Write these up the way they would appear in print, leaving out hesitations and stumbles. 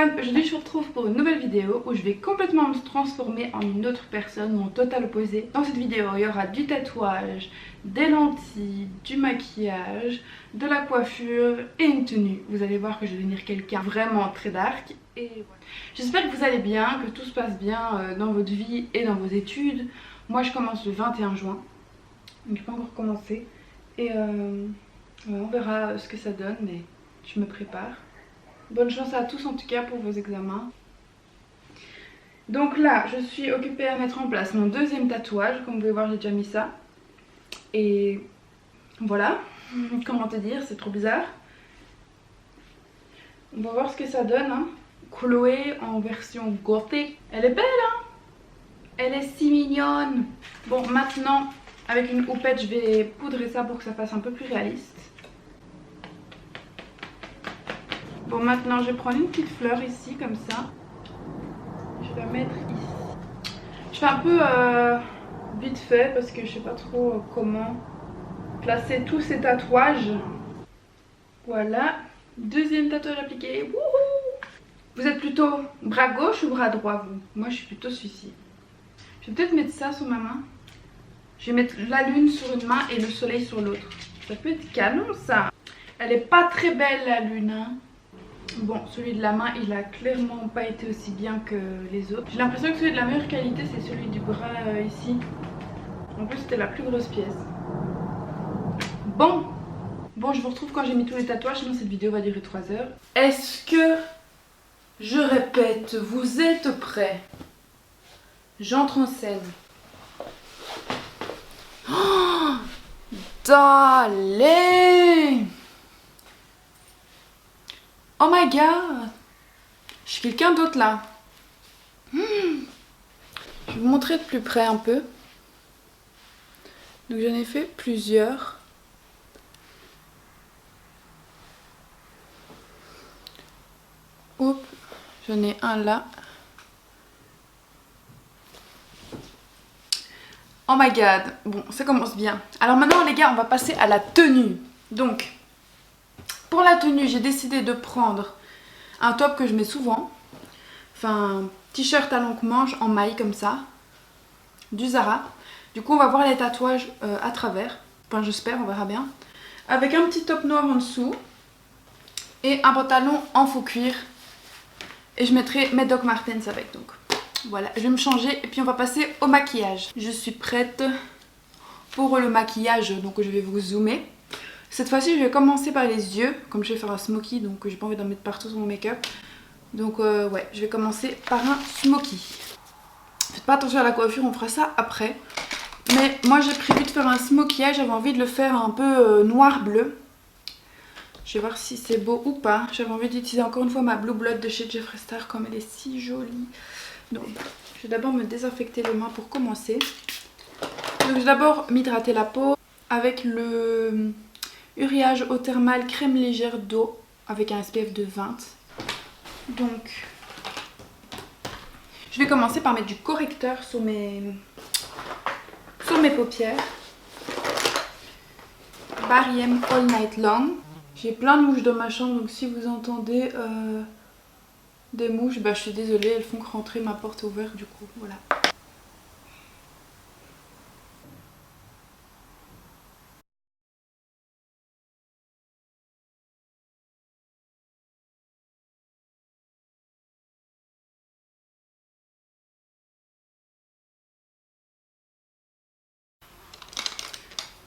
everyone, aujourd'hui je vous retrouve pour une nouvelle vidéo où je vais complètement me transformer en une autre personne, mon total opposé. Dans cette vidéo il y aura du tatouage, des lentilles, du maquillage, de la coiffure et une tenue. Vous allez voir que je vais devenir quelqu'un vraiment très dark. Et voilà. J'espère que vous allez bien, que tout se passe bien dans votre vie et dans vos études. Moi je commence le 21 juin, donc je n'ai pas encore commencé. Et on verra ce que ça donne, mais je me prépare. Bonne chance à tous en tout cas pour vos examens. Donc là, je suis occupée à mettre en place mon deuxième tatouage. Comme vous pouvez voir, j'ai déjà mis ça. Et voilà, comment te dire, c'est trop bizarre. On va voir ce que ça donne. Hein. Chloé en version gothique. Elle est belle, hein. Elle est si mignonne. Bon, maintenant, avec une houppette, je vais poudrer ça pour que ça fasse un peu plus réaliste. Bon, maintenant je vais prendre une petite fleur ici comme ça. Je vais la mettre ici. Je fais un peu vite fait parce que je sais pas trop comment placer tous ces tatouages. Voilà, deuxième tatouage appliqué. Wouhou! Vous êtes plutôt bras gauche ou bras droit vous? Moi je suis plutôt celui-ci. Je vais peut-être mettre ça sur ma main. Je vais mettre la lune sur une main et le soleil sur l'autre. Ça peut être canon ça. Elle est pas très belle la lune hein. Bon, celui de la main, il a clairement pas été aussi bien que les autres. J'ai l'impression que celui de la meilleure qualité, c'est celui du bras ici. En plus, c'était la plus grosse pièce. Bon, je vous retrouve quand j'ai mis tous les tatouages, sinon cette vidéo va durer 3 heures. Est-ce que, je répète, vous êtes prêts? J'entre en scène. Oh, allez! Oh my god! Je suis quelqu'un d'autre là. Je vais vous montrer de plus près un peu. Donc j'en ai fait plusieurs. Oups, j'en ai un là. Oh my god, bon ça commence bien. Alors maintenant les gars, on va passer à la tenue. Donc, pour la tenue, j'ai décidé de prendre un top que je mets souvent. Enfin, t-shirt à longue manche en maille comme ça. Du Zara. Du coup, on va voir les tatouages à travers. Enfin, j'espère, on verra bien. Avec un petit top noir en dessous. Et un pantalon en faux cuir. Et je mettrai mes Doc Martens avec. Donc voilà, je vais me changer et puis on va passer au maquillage. Je suis prête pour le maquillage. Donc je vais vous zoomer. Cette fois-ci, je vais commencer par les yeux. Comme je vais faire un smoky, donc j'ai pas envie d'en mettre partout sur mon make-up. Donc ouais, je vais commencer par un smoky. Faites pas attention à la coiffure, on fera ça après. Mais moi j'ai prévu de faire un smokeyage, j'avais envie de le faire un peu noir-bleu. Je vais voir si c'est beau ou pas. J'avais envie d'utiliser encore une fois ma Blue Blood de chez Jeffree Star comme elle est si jolie. Donc je vais d'abord me désinfecter les mains pour commencer. Donc je vais d'abord m'hydrater la peau avec le Uriage eau thermale crème légère d'eau avec un SPF de 20. Donc je vais commencer par mettre du correcteur sur mes paupières. Bariem All Night Long. J'ai plein de mouches dans ma chambre, donc si vous entendez des mouches, bah, je suis désolée, elles font que rentrer, ma porte est ouverte du coup, voilà.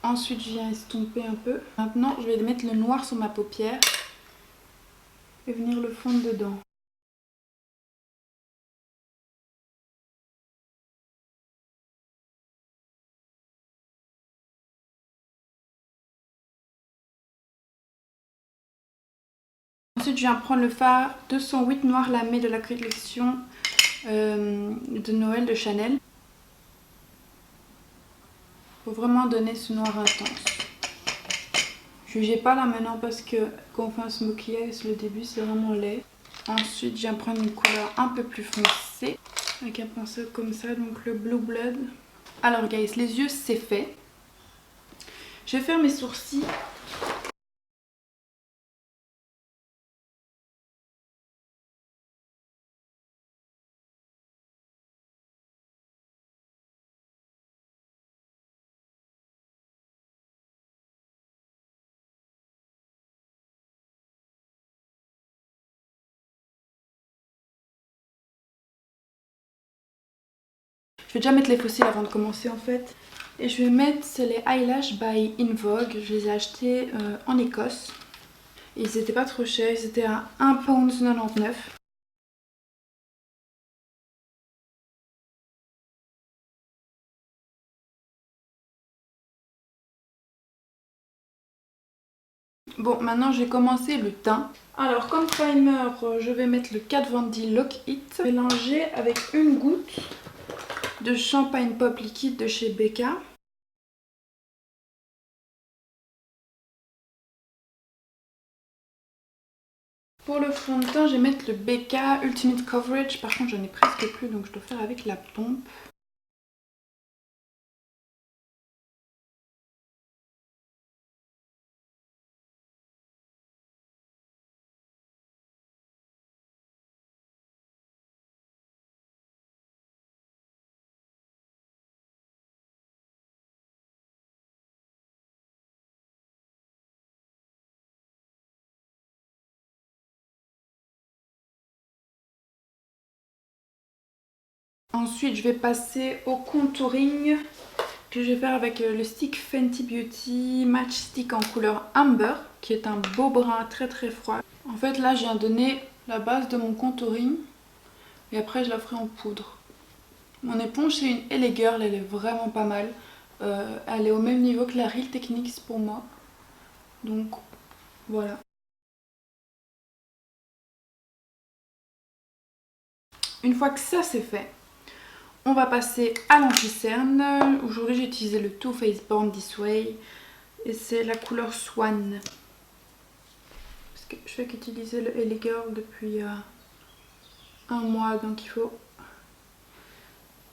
Ensuite, je viens estomper un peu. Maintenant, je vais mettre le noir sur ma paupière et venir le fondre dedans. Ensuite, je viens prendre le fard 208 noir lamé de la collection de Noël de Chanel. Faut vraiment donner ce noir intense. Jugez pas là maintenant parce que quand on fait un smokeyage, le début c'est vraiment laid. Ensuite, je viens prendre une couleur un peu plus foncée avec un pinceau comme ça, donc le Blue Blood. Alors guys, les yeux c'est fait. Je vais faire mes sourcils. vais déjà mettre les fossiles avant de commencer en fait. Et je vais mettre, c'est les Eyelash by In Vogue. Je les ai achetés en Écosse. Et ils étaient pas trop chers, ils étaient à 1,99 £. Bon, maintenant je vais commencer le teint. Alors comme primer, je vais mettre le Kat Von D Lock It mélangé avec une goutte de Champagne Pop liquide de chez Becca. Pour le fond de teint, je vais mettre le Becca Ultimate Coverage. Par contre, j'en ai presque plus, donc je dois faire avec la pompe. Ensuite, je vais passer au contouring que je vais faire avec le stick Fenty Beauty Match Stick en couleur Amber, qui est un beau brun très très froid. En fait, là, je viens donner la base de mon contouring et après, je la ferai en poudre. Mon éponge, c'est une LA Girl, elle est vraiment pas mal. Elle est au même niveau que la Real Techniques pour moi. Donc, voilà. Une fois que ça c'est fait, on va passer à l'anti-cerne. Aujourd'hui j'ai utilisé le Too Faced Born This Way et c'est la couleur Swan. Parce que je fais qu'utiliser le LA Girl depuis un mois, donc il faut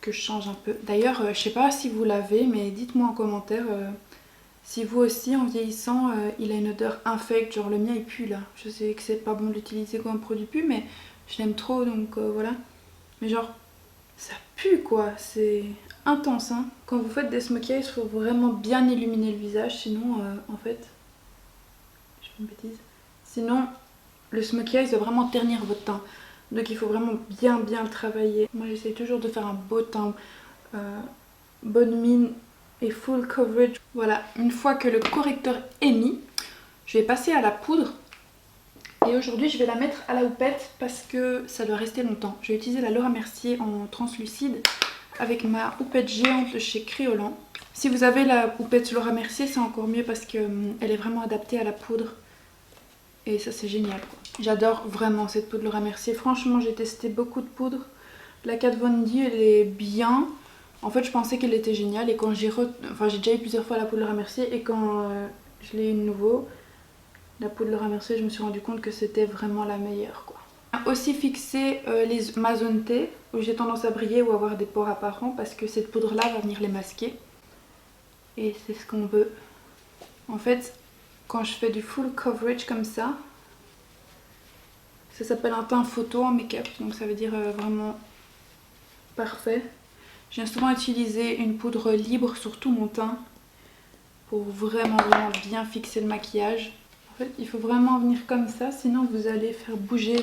que je change un peu. D'ailleurs, je sais pas si vous l'avez, mais dites-moi en commentaire si vous aussi en vieillissant il a une odeur infecte, genre le mien il pue là. Je sais que c'est pas bon de l'utiliser comme produit pue, mais je l'aime trop donc voilà. Mais genre ça pue quoi, c'est intense hein. Quand vous faites des smokey eyes, il faut vraiment bien illuminer le visage, sinon en fait, je fais une bêtise. Sinon le smokey eyes va vraiment ternir votre teint. Donc il faut vraiment bien le travailler. Moi j'essaie toujours de faire un beau teint, bonne mine et full coverage. Voilà, une fois que le correcteur est mis, je vais passer à la poudre. Et aujourd'hui je vais la mettre à la houppette parce que ça doit rester longtemps. Je vais utiliser la Laura Mercier en translucide avec ma houppette géante de chez Créolan. Si vous avez la houppette Laura Mercier, c'est encore mieux parce qu'elle est vraiment adaptée à la poudre. Et ça c'est génial. J'adore vraiment cette poudre Laura Mercier. Franchement j'ai testé beaucoup de poudres. La Kat Von D elle est bien. En fait je pensais qu'elle était géniale et quand j'ai déjà eu plusieurs fois la poudre Laura Mercier et quand je l'ai eu de nouveau, la poudre Laura Mercier, je me suis rendu compte que c'était vraiment la meilleure quoi. Aussi fixé ma zone T où j'ai tendance à briller ou avoir des pores apparents parce que cette poudre là va venir les masquer. Et c'est ce qu'on veut. En fait, quand je fais du full coverage comme ça s'appelle un teint photo en make-up, donc ça veut dire vraiment parfait. J'ai souvent utilisé une poudre libre sur tout mon teint pour vraiment bien fixer le maquillage. En fait, il faut vraiment venir comme ça, sinon vous allez faire bouger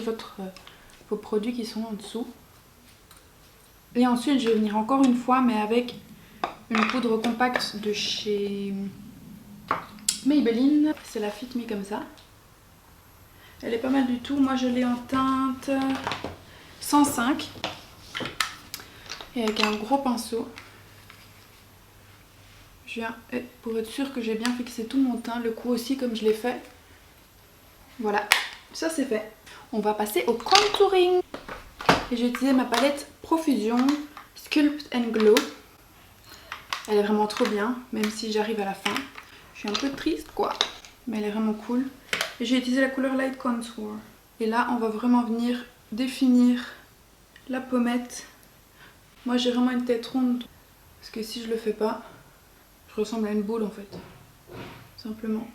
vos produits qui sont en dessous. Et ensuite, je vais venir encore une fois, mais avec une poudre compacte de chez Maybelline. C'est la Fit Me comme ça. Elle est pas mal du tout. Moi, je l'ai en teinte 105. Et avec un gros pinceau. Je viens, pour être sûre que j'ai bien fixé tout mon teint, le cou aussi comme je l'ai fait. Voilà, ça c'est fait. On va passer au contouring. Et j'ai utilisé ma palette Profusion Sculpt and Glow. Elle est vraiment trop bien, même si j'arrive à la fin. Je suis un peu triste quoi, mais elle est vraiment cool. Et j'ai utilisé la couleur Light Contour. Et là, on va vraiment venir définir la pommette. Moi j'ai vraiment une tête ronde, parce que si je le fais pas, je ressemble à une boule en fait. Simplement.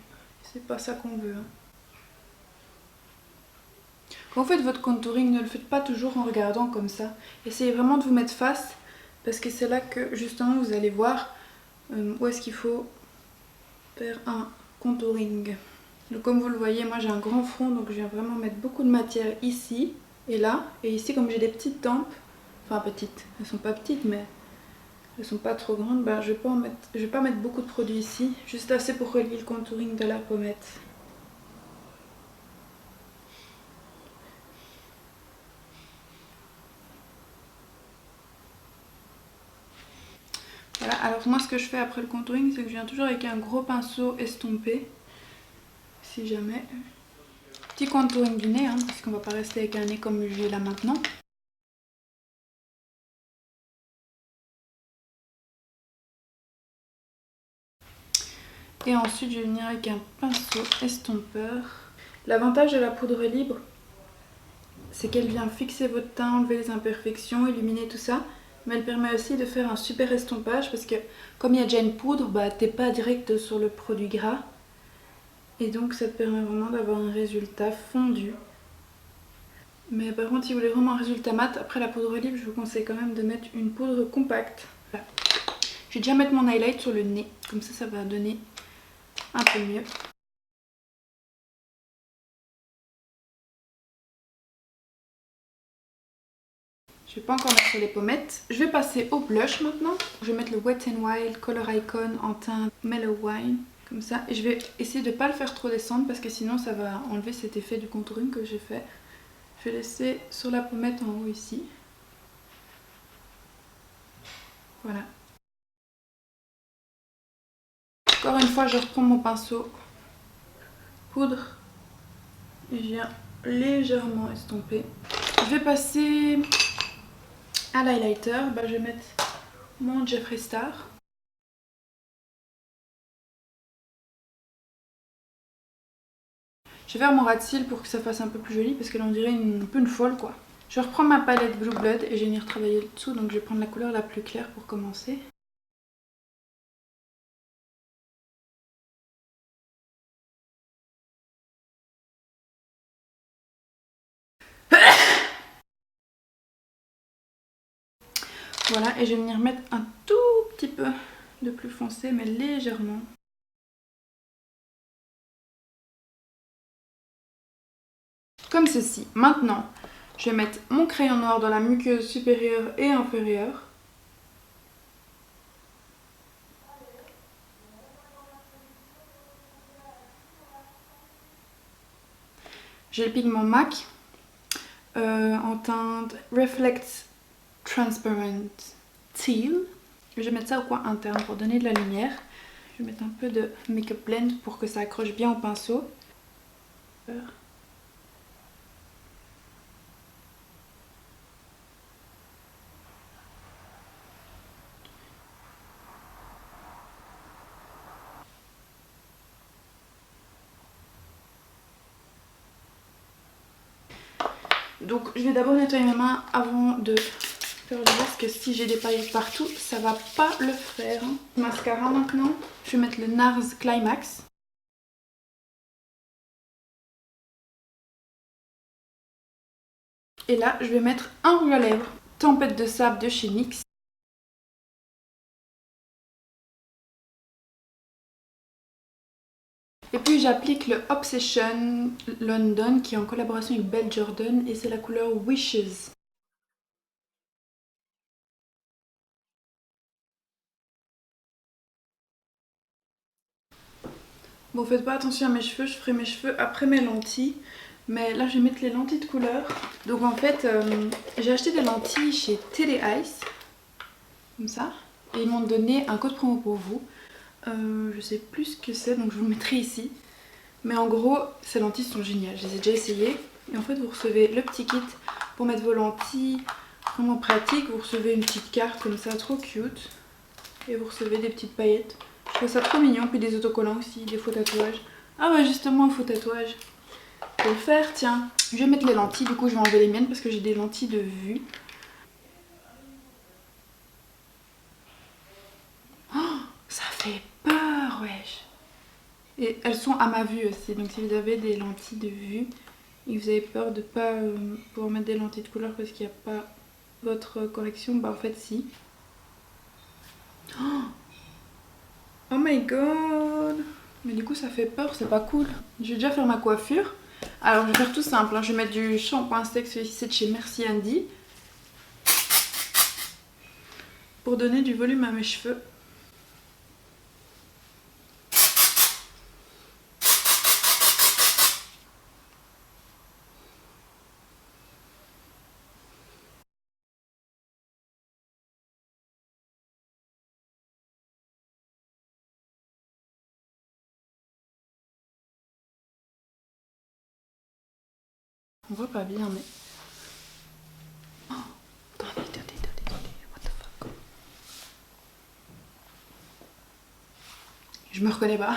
C'est pas ça qu'on veut. Hein. Quand vous faites votre contouring, ne le faites pas toujours en regardant comme ça. Essayez vraiment de vous mettre face, parce que c'est là que justement vous allez voir où est-ce qu'il faut faire un contouring. Donc comme vous le voyez, moi j'ai un grand front, donc je viens vraiment mettre beaucoup de matière ici et là. Et ici, comme j'ai des petites tempes, enfin petites, elles sont pas petites, mais elles sont pas trop grandes, bah, je vais pas mettre beaucoup de produit ici, juste assez pour relier le contouring de la pommette. Voilà, alors moi ce que je fais après le contouring, c'est que je viens toujours avec un gros pinceau estompé, si jamais. Petit contouring du nez, hein, parce qu'on va pas rester avec un nez comme j'ai là maintenant. Et ensuite je vais venir avec un pinceau estompeur. L'avantage de la poudre libre, c'est qu'elle vient fixer votre teint, enlever les imperfections, illuminer tout ça. Mais elle permet aussi de faire un super estompage parce que comme il y a déjà une poudre, bah, t'es pas direct sur le produit gras. Et donc ça te permet vraiment d'avoir un résultat fondu. Mais par contre, si vous voulez vraiment un résultat mat, après la poudre libre, je vous conseille quand même de mettre une poudre compacte. Voilà. Je vais déjà mettre mon highlight sur le nez, comme ça va donner un peu mieux. Je vais pas encore mettre sur les pommettes. Je vais passer au blush maintenant. Je vais mettre le Wet n Wild Color Icon en teint Mellow Wine. Comme ça. Et je vais essayer de ne pas le faire trop descendre parce que sinon ça va enlever cet effet du contouring que j'ai fait. Je vais laisser sur la pommette en haut ici. Voilà. Encore une fois, je reprends mon pinceau poudre. Et je viens légèrement estomper. Je vais passer à l'highlighter. Bah, je vais mettre mon Jeffree Star. Je vais faire mon ras de cils pour que ça fasse un peu plus joli parce que là on dirait un peu une folle quoi. Je reprends ma palette Blue Blood et je vais venir travailler le dessous, donc je vais prendre la couleur la plus claire pour commencer. Voilà, et je vais venir mettre un tout petit peu de plus foncé, mais légèrement. Comme ceci. Maintenant, je vais mettre mon crayon noir dans la muqueuse supérieure et inférieure. J'ai le pigment MAC en teinte Reflect Transparent Teal. Je vais mettre ça au coin interne pour donner de la lumière. Je vais mettre un peu de Make-up Blend pour que ça accroche bien au pinceau. Donc je vais d'abord nettoyer mes mains avant de faire le reste, parce que si j'ai des paillettes partout, ça va pas le faire. Mascara maintenant, je vais mettre le NARS Climax. Et là, je vais mettre un rouge à lèvres, Tempête de sable de chez NYX. Et puis j'applique le Obsession London qui est en collaboration avec Belle Jordan et c'est la couleur Wishes. Bon, faites pas attention à mes cheveux, je ferai mes cheveux après mes lentilles. Mais là, je vais mettre les lentilles de couleur. Donc en fait, j'ai acheté des lentilles chez Tele Ice, comme ça. Et ils m'ont donné un code promo pour vous. Je sais plus ce que c'est, donc je vous le mettrai ici. Mais en gros, ces lentilles sont géniales, je les ai déjà essayées. Et en fait, vous recevez le petit kit pour mettre vos lentilles, vraiment pratique. Vous recevez une petite carte comme ça, trop cute. Et vous recevez des petites paillettes. Je trouve ça trop mignon, puis des autocollants aussi, des faux tatouages. Ah ouais, justement, un faux tatouage. Je vais le faire, tiens. Je vais mettre les lentilles, du coup je vais enlever les miennes parce que j'ai des lentilles de vue. Oh, ça fait peur, wesh. Et elles sont à ma vue aussi, donc si vous avez des lentilles de vue et que vous avez peur de ne pas pouvoir mettre des lentilles de couleur parce qu'il n'y a pas votre correction, bah en fait si. Oh my god. Mais du coup ça fait peur, c'est pas cool. Je vais déjà faire ma coiffure. Alors je vais faire tout simple, hein. Je vais mettre du shampoing sec, celui-ci c'est de chez Merci Andy. pour donner du volume à mes cheveux. On voit pas bien, mais... Oh, attendez, what the fuck. Je me reconnais pas.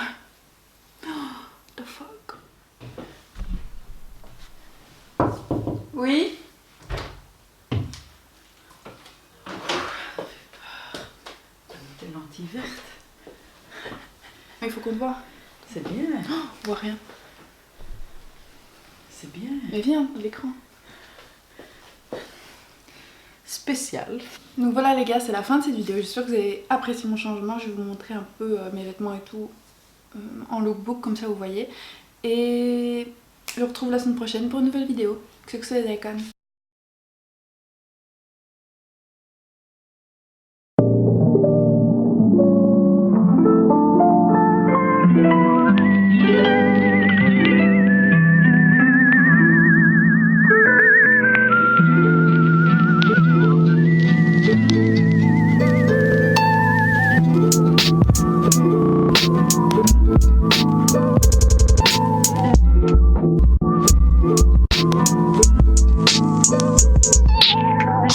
Oh, what the fuck. Oui? Des lentilles vertes. Il faut qu'on te voit. C'est bien. Oh, on voit rien. C'est bien. Mais viens, l'écran. Spécial. Donc voilà les gars, c'est la fin de cette vidéo. J'espère que vous avez apprécié mon changement. Je vais vous montrer un peu mes vêtements et tout en lookbook, comme ça vous voyez. Et je vous retrouve la semaine prochaine pour une nouvelle vidéo. Que c'est les icônes.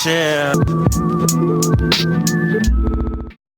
Yeah.